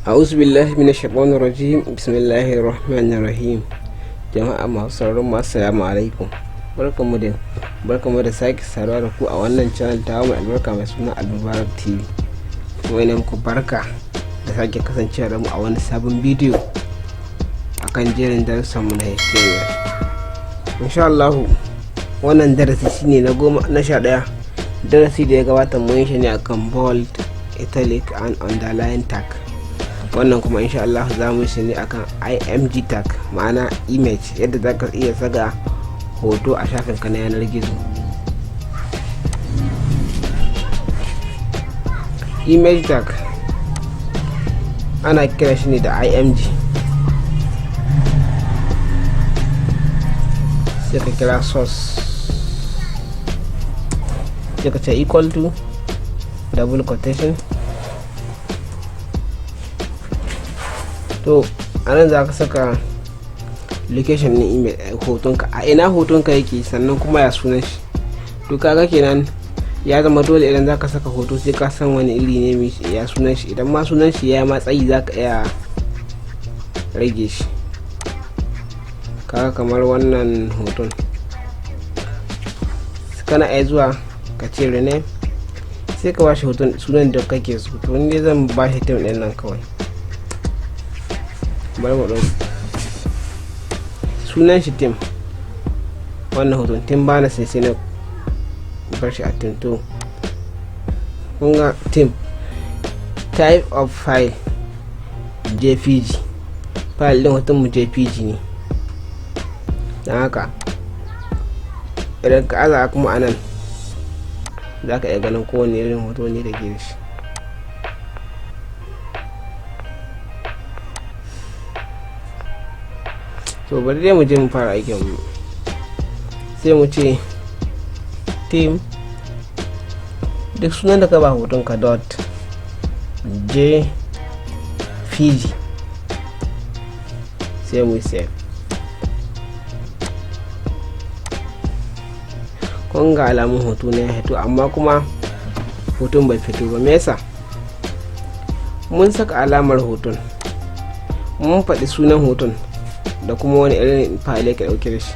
A'udhu billahi minash shaitanir rajim. Bismillahir rahmanir rahim. Jama'a masu sauraron mu, assalamu alaikum. Barkamu da sake saduwa da ku a wannan channel ta mu albarka mai suna Almubarak TV. Kuma ina muku barka da sake kasancewa da mu a wani sabon bidiyo akan jerin darussan mu na history. Insha Allah wannan darasi shine na 11. Darasi da ya gabata mun yi shi ne akan bold, italic and underline tag. Wannan kuma insha Allah za mu shi ne akan img tag, ma'ana image, yadda za ka iya saka hoto a shafin ka na yanar gizo. Image tag ana kira shi ne da img, sai ka kira source, sai ka ce equal to double quotation. To anan za ka saka location ɗin email hotonka, a ina hotonka yake, sannan kuma ya sunan shi. To kaga kenan ya zama dole idan za ka saka hoto sai ka san wani iri ne ya sunan shi. Idan ma sunan shi ya matsayi za ka iya rage shi. Kaga kamar wannan hoton kana iya zuwa ka ce rename, sai ka bashi hoton sunan da kake so. To ni zan bashi tim ɗin nan kawai. Bari mu ɗauki sunan shi tim, wannan hoton tim bana sai na bar shi a tim. To kun ga tim, type of file jpg, file ɗin hoton mu jpg ne. don haka idan ka aza kuma anan za ka iya ganin kowane irin hoto ne da ke shi. To bari dai mu je mu fara aikin mu. Sai mu ce team, duk sunan da ka ba hoton ka dot jpg, sai mu save. Kun ga alamun hoto ne ya fito, amma kuma hoton bai fito ba. Me yasa? Mun saka alamar hoton, mun faɗi sunan hoton da kuma wani irin file ka dauke da shi,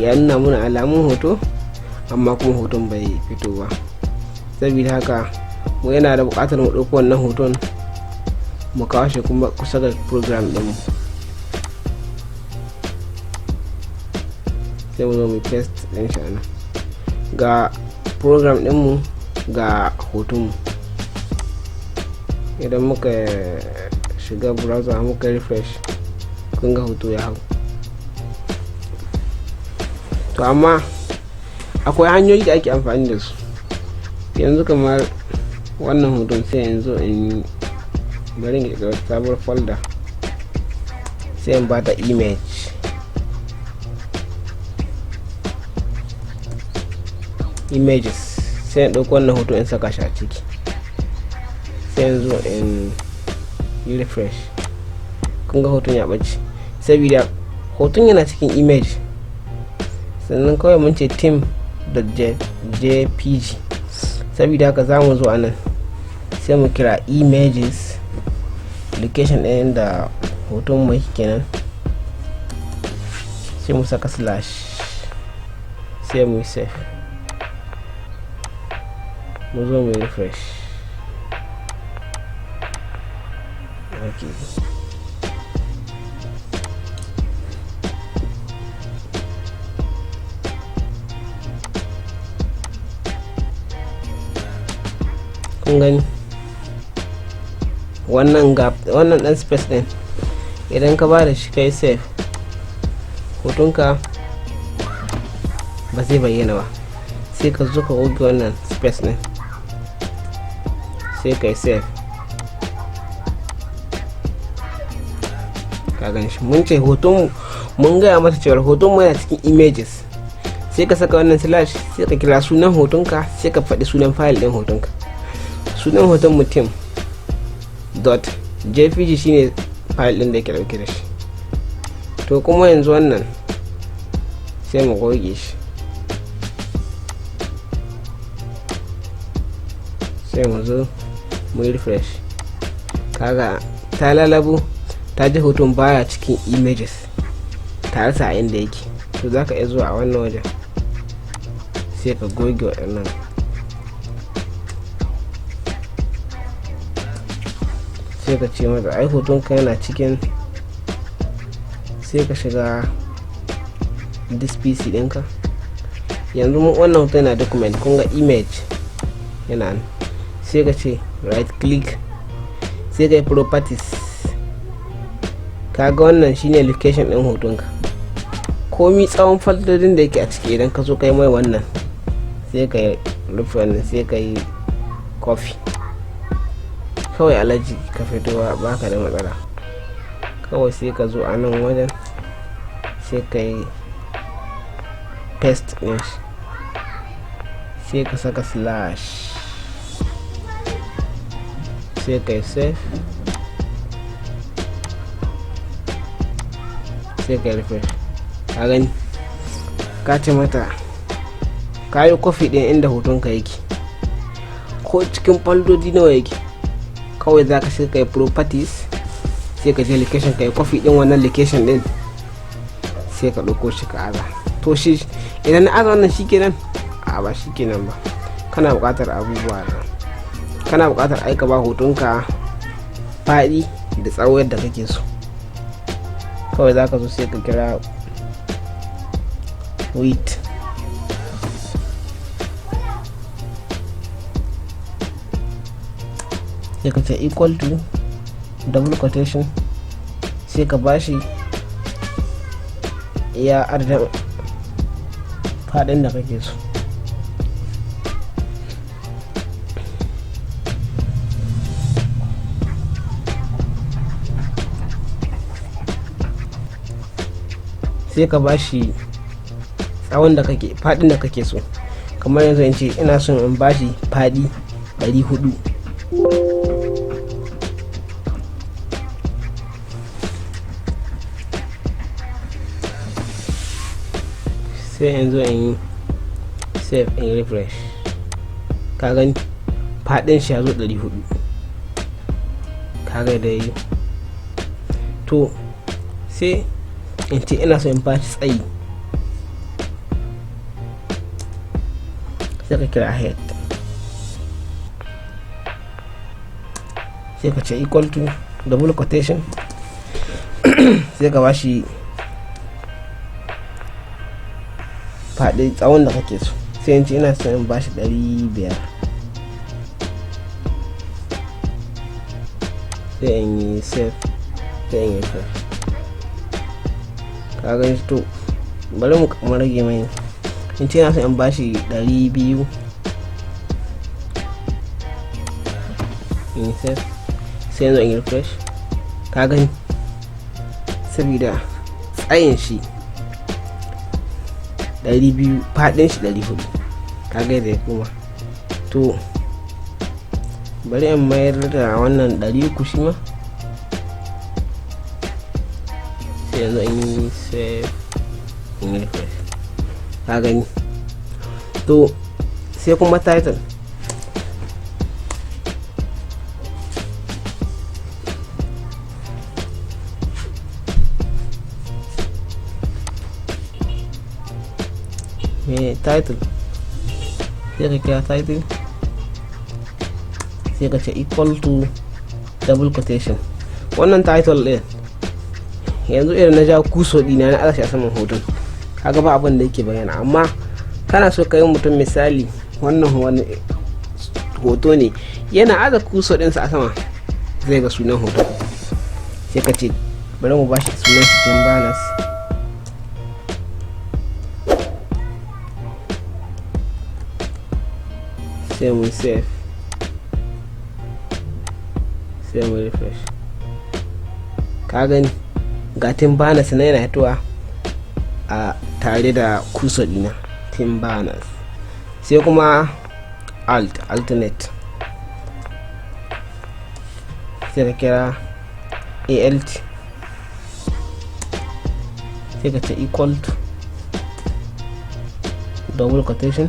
ya nuna muna alamun hoto amma kuma hoton bai fito ba. Saboda haka mu yana da buƙatar mu ɗauko wannan hoton mu kawo shi kuma kusa ga program ɗin mu. Sai mu zo mu paste ɗin shi anan, ga program ɗin mu ga hoton mu. Idan muka shiga browser muka refresh, kun ga hoto ya hau. To amma akwai hanyoyi da ake amfani da su. Yanzu kamar wannan hoton sai yanzu in bari in ga sabuwar folder, sai in bata image, images, sai in ɗauko wannan hoto in saka shi a ciki. Sai yanzu in yi refresh, kun ga hoton ya ɓace saboda hoton yana cikin image. Sannan kawai mun ce team.jpg, saboda haka za mu zo anan sai mu kira images, location ɗin da hoton mai kenan, sai mu saka slash, sai mu save, mu zo mu refresh. Okay. Kun gani wannan gap, wannan dan space din, idan ka ba da shi kai save, hotonka ba zai bayyana ba. Sai ka zo ka goge wannan space din, sai kai save. Ka gan shi, mun ce hoton, mun gaya mata cewa hoton mu yana cikin images. Sai ka saka wannan slash, sai ka kira sunan hotonka, sai ka faɗi sunan file din hotonka. Sunan hoton mutum dot jpg shine file din da ke dauke da shi. To kuma yanzu wannan sai mu goge shi, sai mu zo mu refresh. kaga ta lalabo ta ji hoton baya cikin images tare sa inda yake, to za ka iya zuwa a wannan wajen sai ka goge waɗannan, sai ka ce mata ai hotonka yana cikin, sai ka shiga this pc ɗinka. Yanzu wannan hoton yana document, kun ga image yana nan, sai ka ce right click, sai ka yi properties. Kaga wannan shine location ɗin hotonka, komi tsawon faldodin da yake a ciki idan ka zo kai mai wannan sai ka yi rufe wannan, sai ka yi copy kawai alaji ka fitowa baka da matsala. Kawai sai ka zo a nan wajen sai ka yi paste ɗin shi, sai ka saka slash, sai ka yi save, sai ka yi refresh. Ka gani ka ce mata ka yi kofi ɗin inda hotonka yake ko cikin faldodi nawa yake, kawai za ka sai ka yi properties, sai ka je location ka yi kofi ɗin wannan location ɗin, sai ka ɗauko shi ka aza. To shi idan na aza wannan shikenan? A ba shikenan ba, kana buƙatar abubuwa da kana buƙatar aika ba hotonka faɗi da tsawo yadda kake so. Kawai za ka zo sai ka kira width, sai ka ce equal to double quotation, sai ka bashi iya adadin faɗin da kake so. Sai ka bashi tsawon da kake, faɗin da kake so. Kamar yanzu in ce ina son in bashi faɗi 400, sai yanzu in yi save in refresh. Ka gani faɗin shi ya zo 400, ka ga da yi. To sai in ce ina so in bashi tsayi, sai ka kira head, sai ka ce equal to double quotation, sai ka bashi faɗi tsawon da kake so. Sai in ce ina so in bashi 500, sai in yi save, sai in yi save. Ka gani. To bari mu kamar rage mai, in ce ina so in bashi 200, in save, sai yanzu in yi refresh. Ka gani saboda tsayin shi 200, faɗin shi 400, ka ga da ya kuma. To bari in mayar da wannan 300 shi ma, sai yanzu in yi save in yi refresh. Ka gani. To sai kuma title, title, sai ka kira title, sai ka ce equal to double quotation. Wannan title ɗin yanzu idan na ja kuso dina na alashi a saman hoton, kaga ba abin da yake bayyana. Amma kana so ka yi mutum misali, wannan wani hoto ne yana aza kuso ɗinsa a sama, zai ga sunan hoton. Sai ka ce bari mu bashi sunan shi timbanas, sai mu save, sai mu refresh. Ka gani ga timbanas na yana hitowa a tare da kuso dina timbanas. Sai kuma alternate, sai ka kira alt, sai ka ce equal to double quotation,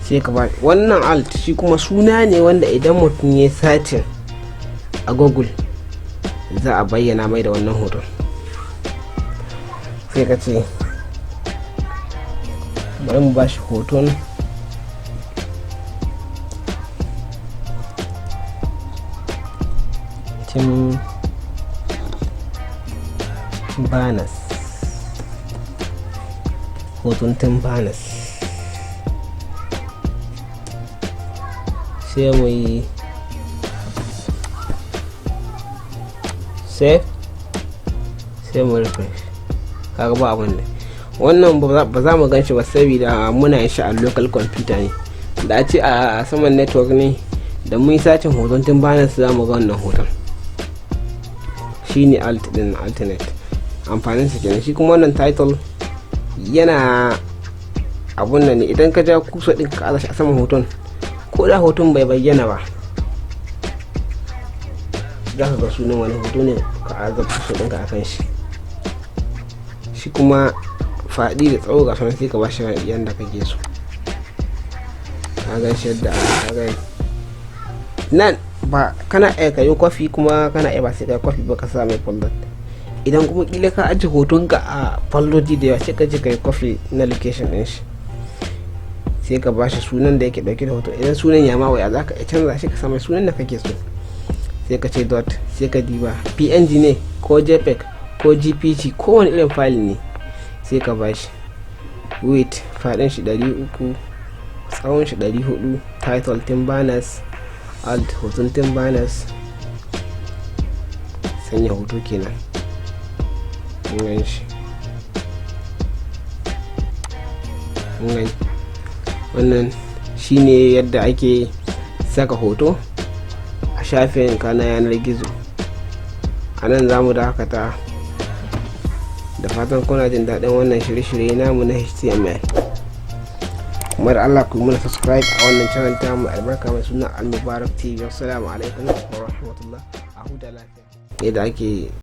sai ka ba wannan alt. Shi kuma suna ne wanda idan mutum ya satin a google za a bayyana mai da wannan hoton. sai ka ce bari mu bashi hoton timbanas, hoton timbanas. sai mu yi save, sai mu refresh. kaga ba abin da wannan ba za mu gan shi ba saboda muna yin shi a local computer ne. da a ce a saman network ne da mun yi sacin hoton timbanas za mu ga wannan hoton. shine alternate amfanin sa kenan. shi kuma wannan title yana abun nan ne, idan ka ja kusa din ka aza shi a saman hoton, ko da hoton bai bayyana ba za ka ga sunan wani hoto ne ka aza kusa din ka akan shi. shi kuma faɗi da tsawo ga sanan sai ka bashi yanda kake so. ka gan shi yadda ka gani nan ba kana iya ka yi kwafi, kuma kana iya ba sai ka kwafi ba ka sa mai folder. idan kuma kila ka ajiye hoton ka a foldoji da yawa sai ka je ka yi kwafi na location din shi, sai ka bashi sunan da yake dauke da hoto. idan sunan ya ma waya za ka iya canza shi ka sa mai sunan da kake so. sai ka ce dot, sai ka diba png ne ko jpeg ko gpg ko wani irin file ne, sai ka bashi width faɗin shi 300, tsawon shi 400, title timbanas, alt hoton timbanas, sanya hoto kenan. shi wannan shine yadda ake saka hoto a shafin ka na yanar gizo. a nan za mu dakata, da fatan kuna jin daɗin wannan shirye-shirye namu na HTML. kuma da Allah ku muna subscribe a wannan channel ta mu albarka mai suna Al Mubarak TV. Assalamu alaikum wa rahmatullah. a huta lafiya. yadda ake